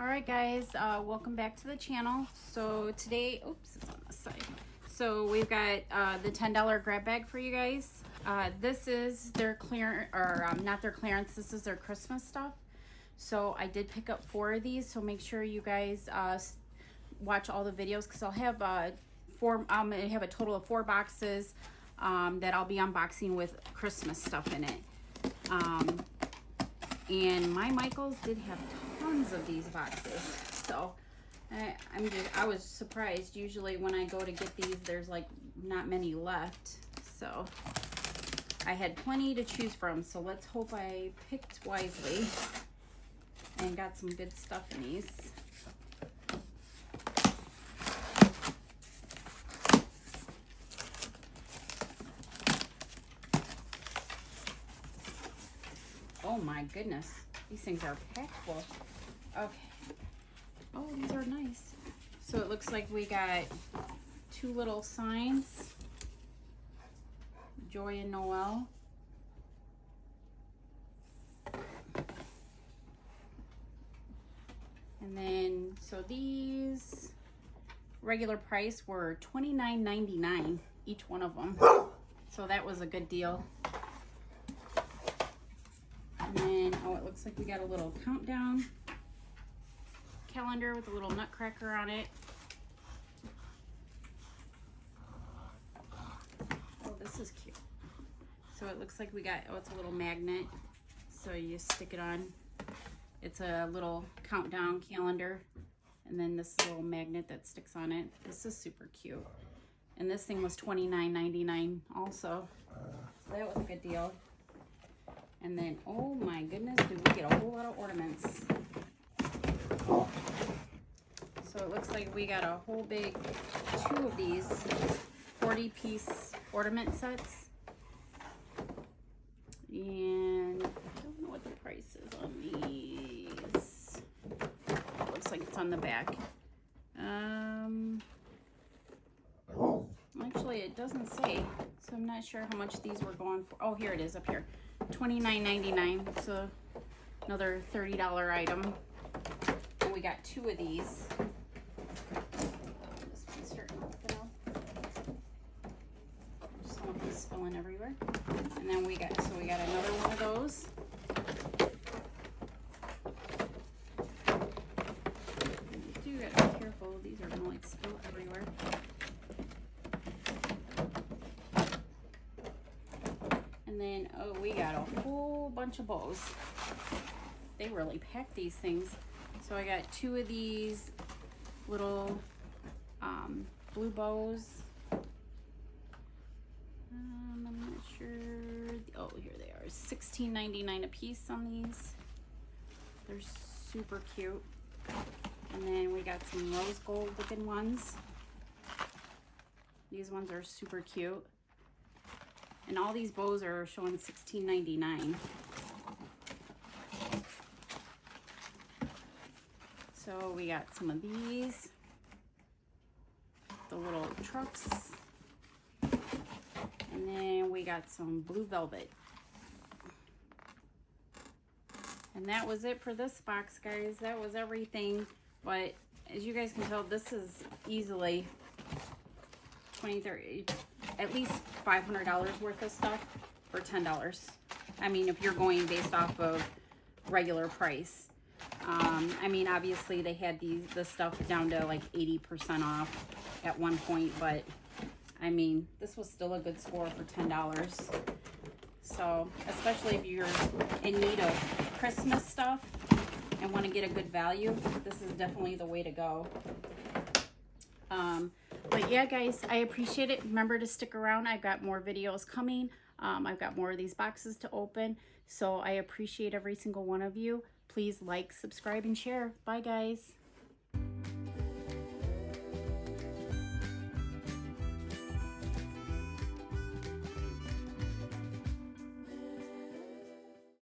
All right, guys, welcome back to the channel. So today, oops, it's on the side. So we've got the $10 grab bag for you guys. This is their clearance, or not their clearance, this is their Christmas stuff. So I did pick up 4 of these, so make sure you guys watch all the videos, because I'll have I have a total of 4 boxes that I'll be unboxing with Christmas stuff in it. And my Michaels did have tons of these boxes, so I was surprised. Usually when I go to get these, there's like not many left, so I had plenty to choose from. So let's hope I picked wisely and got some good stuff in these. Oh my goodness, these things are packed full. Okay. Oh, these are nice. So it looks like we got 2 little signs. Joy and Noel. And then, so these regular price were $29.99 each one of them. So that was a good deal. And then, oh, it looks like we got a little countdown calendar with a little nutcracker on it. Oh, this is cute. So it looks like we got, oh, it's a little magnet. So you stick it on. It's a little countdown calendar. And then this little magnet that sticks on it. This is super cute. And this thing was $29.99 also. So that was a good deal. And then, oh my goodness, did we get a whole lot of ornaments. So it looks like we got a whole big 2 of these 40-piece ornament sets. And I don't know what the price is on these. It looks like it's on the back. Actually, it doesn't say, so I'm not sure how much these were going for. Oh, here it is up here. $29.99, so another $30 item. And we got 2 of these. This one's starting to open up. Just want this spilling everywhere. And then we got another one of those. You do gotta be careful, these are gonna like spill everywhere. And then, oh, we got a whole bunch of bows. They really packed these things. So I got 2 of these little blue bows. I'm not sure. Oh, here they are. $16.99 a piece on these. They're super cute. And then we got some rose gold looking ones. These ones are super cute. And all these bows are showing $16.99. So we got some of these, the little trucks, and then we got some blue velvet. And that was it for this box, guys. That was everything. But as you guys can tell, this is easily 20, 30, at least $500 worth of stuff for $10. I mean, if you're going based off of regular price. I mean, obviously they had this stuff down to like 80% off at one point, but I mean, this was still a good score for $10. So, especially if you're in need of Christmas stuff and want to get a good value, this is definitely the way to go. But yeah, guys, I appreciate it. Remember to stick around. I've got more videos coming. I've got more of these boxes to open. So I appreciate every single one of you. Please like, subscribe, and share. Bye, guys.